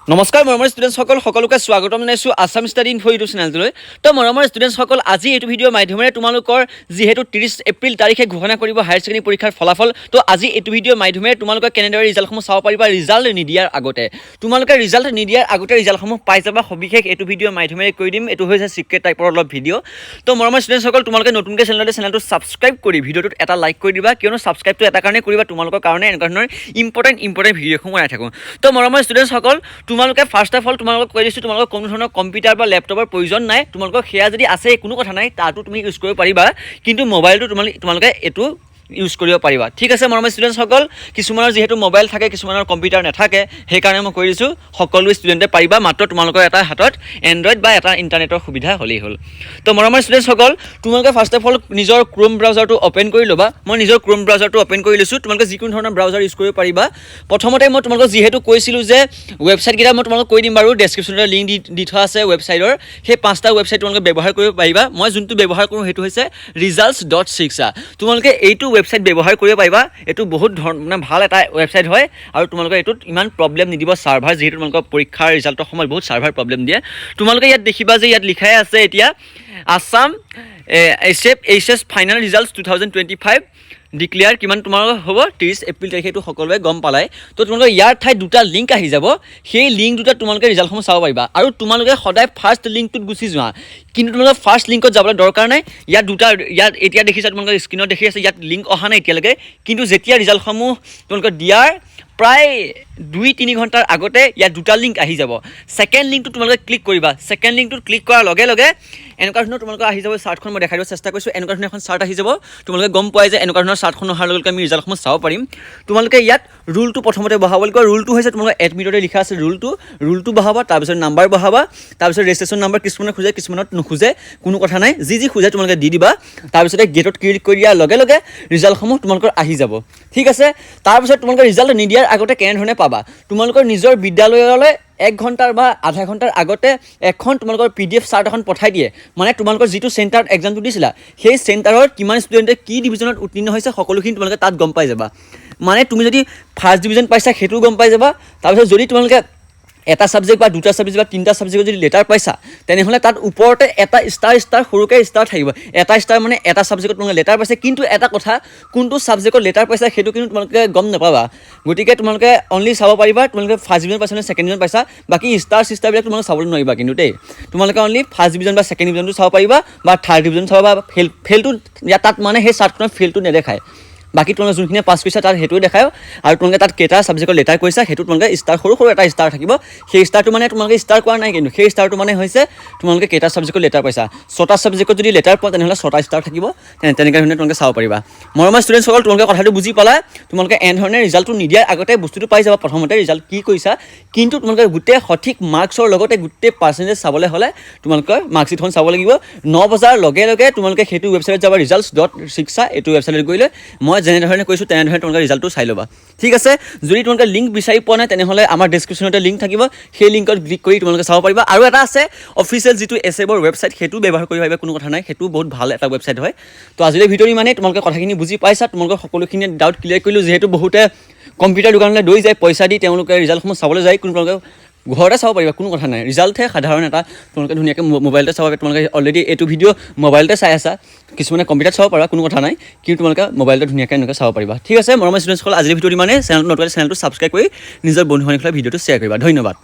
নমস্কাৰ মৰমৰ ষ্টুডেণ্টসকল সকলোকে স্বাগতম জনাইছোঁ আছাম ষ্টাডি ইনফো ইউটিউব চেনেলটোলৈ। তো মৰমৰ ষ্টুডেণ্টসকল আজি এইটো ভিডিঅ'ৰ মাধ্যমেৰে তোমালোকৰ যিহেতু 30 এপ্ৰিল তাৰিখে ঘোষণা কৰিব হায়াৰ ছেকেণ্ডেৰী পৰীক্ষাৰ ফলাফল, তো আজি এইটো ভিডিঅ'ৰ মাধ্যমেৰে তোমালোকে কেনেদৰে ৰিজাল্টসমূহ চাব পাৰিবা ৰিজাল্ট নিদিয়াৰ আগতে। তোমালোকে ৰিজাল্ট নিদিয়াৰ আগতে ৰিজাল্টসমূহ পাই যাবা সবিশেষ এইটো ভিডিঅ'ৰ মাধ্যমেৰে কৈ দিম। এইটো হৈছে চিক্ৰেট টাইপৰ অলপ ভিডিঅ'। তো মৰমৰ ষ্টুডেণ্টসকল তোমালোকে নতুনকৈ চেনেলটো ছাবস্ক্ৰাইব কৰি ভিডিঅ'টোত এটা লাইক কৰি দিবা, কিয়নো ছাবস্ক্ৰাইবটো এটা কাৰণে কৰিবা তোমালোকৰ কাৰণে এনেকুৱা ধৰণৰ ইম্পৰ্টেণ্ট ভিডিঅ'সমূহ বনাই থাকোঁ। তো মৰমৰ ষ্টুডেণ্টসকল তোমালোকে ফাৰ্ষ্ট অফ অল তোমালোকক কৈ দিছোঁ তোমালোকক কোনো ধৰণৰ কম্পিউটাৰ বা লেপটপৰ প্ৰয়োজন নাই। তোমালোকৰ সেয়া যদি আছে কোনো কথা নাই, তাতো তুমি ইউজ কৰিব পাৰিবা, কিন্তু মোবাইলটো তোমালোকে এইটো ইউজ কৰিব পাৰিবা। ঠিক আছে মৰমৰ ষ্টুডেণ্টসকল, কিছুমানৰ যিহেতু মোবাইল থাকে কিছুমানৰ কম্পিউটাৰ নাথাকে, সেইকাৰণে মই কৈ দিছোঁ সকলো ষ্টুডেণ্টে পাৰিবা, মাত্ৰ তোমালোকৰ এটা হাতত এণ্ড্ৰইড বা এটা ইণ্টাৰনেটৰ সুবিধা হ'লেই হ'ল। তো মৰমৰ ষ্টুডেণ্টসকল তোমালোকে ফাৰ্ষ্ট অফ অল নিজৰ ক্ৰোম ব্ৰাউজাৰটো অ'পেন কৰি ল'বা। মই নিজৰ ক্ৰোম ব্ৰাউজাৰটো অ'পেন কৰি লৈছোঁ। তোমালোকে যিকোনো ধৰণৰ ব্ৰাউজাৰ ইউজ কৰিব পাৰিবা। প্ৰথমতে মই তোমালোকক যিহেতু কৈছিলোঁ যে ৱেবছাইটকেইটা মই তোমালোকক কৈ দিম বাৰু, ডেছক্ৰিপশ্যনতে লিংক দি থোৱা আছে ৱেবছাইটৰ। সেই 5টা ৱেবছাইট তোমালোকে ব্যৱহাৰ কৰিব পাৰিবা। মই যোনটো ব্যৱহাৰ কৰোঁ সেইটো হৈছে results.shiksha। তোমালোকে এইটো ৱেবছাইট ব্যৱহাৰ কৰিব পাৰিবা। এইটো বহুত ভাল এটা ৱেবছাইট হয় আৰু তোমালোকে এইটোত ইমান প্ৰব্লেম নিদিব ছাৰ্ভাৰ, যিহেতু তোমালোকৰ পৰীক্ষাৰ ৰিজাল্টৰ সময়ত বহুত ছাৰ্ভাৰ প্ৰব্লেম দিয়ে। তোমালোকে ইয়াত দেখিবা যে ইয়াত লিখাই আছে এতিয়া Assam HS final results 2025 declare কিমান তোমালোকৰ হ'ব 30 এপ্ৰিল তাৰিখে, এইটো সকলোৱে গম পালাই। তো তোমালোকে ইয়াৰ ঠাইত দুটা লিংক আহি যাব, সেই লিংক দুটাত তোমালোকে ৰিজাল্টসমূহ চাব পাৰিবা। আৰু তোমালোকে সদায় ফাৰ্ষ্ট লিংকটোত গুচি যোৱা, কিন্তু তোমালোকে ফাৰ্ষ্ট লিংকত যাবলৈ দৰকাৰ নাই। ইয়াত এতিয়া দেখিছা তোমালোকে স্ক্ৰীণত দেখি আছে, ইয়াত লিংক অহা নাই এতিয়ালৈকে, কিন্তু যেতিয়া ৰিজাল্টসমূহ তোমালোকে দিয়াৰ প্ৰায় 2-3 ঘণ্টাৰ আগতে ইয়াত দুটা লিংক আহি যাব। ছেকেণ্ড লিংকটো তোমালোকে ক্লিক কৰিবা। ছেকেণ্ড লিংকটোত ক্লিক কৰাৰ লগে লগে এনেকুৱা ধৰণৰ তোমালোকে আহি যাব চাৰ্টখন। মই দেখাই দিব চেষ্টা কৰিছোঁ। এনেকুৱা ধৰণৰ এখন চাৰ্ট আহি যাব। তোমালোকে গম পোৱাই যে এনেকুৱা ধৰণৰ চাৰ্টখন অহাৰ লগে লগে আমি ৰিজাল্টসমূহ চাব পাৰিম। তোমালোকে ইয়াত ৰুলটো প্ৰথমতে বহাব লাগিব। ৰুলটো হৈছে তোমালোকে এডমিটতে লিখা আছে ৰুলটো বহাবা, তাৰপিছত নাম্বাৰ বহাবা, তাৰপিছত ৰেজিষ্ট্ৰেশ্যন নাম্বাৰ কিছুমানে খোজে কিছুমানত নোখোজে, কোনো কথা নাই, যি খোজে তোমালোকে দি দিবা। তাৰপিছতে গেটত ক্লিক কৰি দিয়াৰ লগে লগে ৰিজাল্টসমূহ তোমালোকৰ আহি যাব। ঠিক আছে, তাৰপিছত তোমালোকে ৰিজাল্ট নিদিয়াৰ আগতে কেনেধৰণে পাবা, তোমালোকৰ নিজৰ বিদ্যালয়লৈ 1 ঘণ্টাৰ বা আধা ঘণ্টাৰ আগতে এখন তোমালোকৰ PDF চাৰ্ট এখন পঠাই দিয়ে। মানে তোমালোকৰ যিটো চেণ্টাৰত এক্সামটো দিছিলা সেই চেণ্টাৰত কিমান ষ্টুডেণ্টে কি ডিভিজনত উত্তীৰ্ণ হৈছে সকলোখিনি তোমালোকে তাত গম পাই যাবা। মানে তুমি যদি ফাৰ্ষ্ট ডিভিজন পাইছা সেইটোও গম পাই যাবা। তাৰপিছত যদি তোমালোকে এটা ছাবজেক্ট বা দুটা ছাবজেক্ট বা 3টা ছাবজেক্টত যদি লেটাৰ পাইছা, তেনেহ'লে তাত ওপৰতে এটা ষ্টাৰ সৰুকৈ ষ্টাৰ থাকিব। এটা ষ্টাৰ মানে এটা ছাবজেক্টত তোমালোকে লেটাৰ পাইছে, কিন্তু এটা কথা, কোনটো ছাবজেক্টত লেটাৰ পাইছা সেইটো কিন্তু তোমালোকে গম নাপাবা। গতিকে তোমালোকে অনলি চাব পাৰিবা তোমালোকে ফাৰ্ষ্ট ডিভিজন পাইছা নে ছেকেণ্ড ডিভিজন পাইছা। বাকী ষ্টাৰবিলাক তোমালোকে চাবলৈ নোৱাৰিবা কিন্তু দেই। তোমালোকে অনলি ফাৰ্ষ্ট ডিভিজন বা ছেকেণ্ড ডিভিজনটো চাব পাৰিবা, বা থাৰ্ড ডিভিজন চাব বা ফেইলটো তাত মানে সেই চাৰ্টখনৰ ফেইলটো নেদেখায়। বাকী তোমালোকে যোনখিনি পাছ কৰিছা তাত সেইটোৱে দেখায়। আৰু তোমালোকে তাত কেইটা ছাবজেক্টত লেটাৰ কৰিছা সেইটো তোমালোকে ষ্টাৰ সৰু এটা ষ্টাৰ থাকিব। সেই ষ্টাৰটো মানে তোমালোকে ষ্টাৰ কৰা নাই, কিন্তু সেই ষ্টাৰটো মানে হৈছে তোমালোকে কেইটা ছাবজেক্টত লেটাৰ পাইছা। 6টা ছাবজেক্টত যদি লেটাৰ পোৱা তেনেহ'লে 6টা ষ্টাৰ থাকিব। তেনেকৈ ধৰণে তোমালোকে চাব পাৰিবা। মৰমৰ ষ্টুডেণ্টসকল তোমালোকে কথাটো বুজি পালা। তোমালোকে এনেধৰণে ৰিজাল্টটো নিদিয়াৰ আগতে বস্তুটো পাই যাবা প্ৰথমতে ৰিজাল্ট কি কৰিছা, কিন্তু তোমালোকে গোটেই সঠিক মাৰ্কছৰ লগতে গোটেই পাৰ্চেণ্টেজ চাবলৈ হ'লে তোমালোকৰ মাৰ্কশ্বিটখন চাব লাগিব। 9 বজাৰ লগে লগে তোমালোকে সেইটো ৱেবছাইটত যাবা, results.shiksha এইটো ৱেবছাইটত গৈ লৈ মই যেনেধৰণে কৈছোঁ তেনেধৰণে তোমালোকে ৰিজাল্টটো চাই ল'বা। ঠিক আছে, যদি তোমালোকে লিংক বিচাৰি পোৱা নাই তেনেহ'লে আমাৰ ডেছক্ৰিপশ্যনতে লিংক থাকিব, সেই লিংকত ক্লিক কৰি তোমালোকে চাব পাৰিবা। আৰু এটা আছে অফিচিয়েল যিটো এছেবৰ ৱেবছাইট, সেইটো ব্যৱহাৰ কৰিব পাৰিবা, কোনো কথা নাই, সেইটো বহুত ভাল এটা ৱেবছাইট হয়। তো আজিলৈ ভিডিঅ'টো ইমানেই। তোমালোকে কথাখিনি বুজি পাইছা, তোমালোকৰ সকলোখিনি ডাউট ক্লিয়াৰ কৰিলোঁ। যিহেতু বহুতে কম্পিউটাৰ দোকানলৈ লৈ যায়, পইচা দি তেওঁলোকে ৰিজাল্টসমূহ চাবলৈ যায়, কিন্তু তোমালোকে ঘৰতে চাব পাৰিবা, কোনো কথা নাই। ৰিজাল্টহে সাধাৰণ এটা তোমালোকে ধুনীয়াকৈ মোবাইলতে চাব পাৰিবা। তোমালোকে অলৰেডি এইটো ভিডিঅ' মোবাইলতে চাই আছা, কিছুমানে কম্পিউটাৰত চাব পাৰিবা, কোনো কথা নাই, কিন্তু তোমালোকে মোবাইলতে ধুনীয়াকৈ এনেকৈ চাব পাৰিবা। ঠিক আছে মৰমৰ ষ্টুডেণ্টসকল, আজিৰ ভিডিঅ'টো ইমানেই। চেনেলটো নতুন চেনেলটো ছাবস্ক্ৰাইব কৰি নিজৰ বন্ধু বান্ধৱীৰ ভিডিঅ'টো শ্বেয়াৰ কৰিবা। ধন্যবাদ।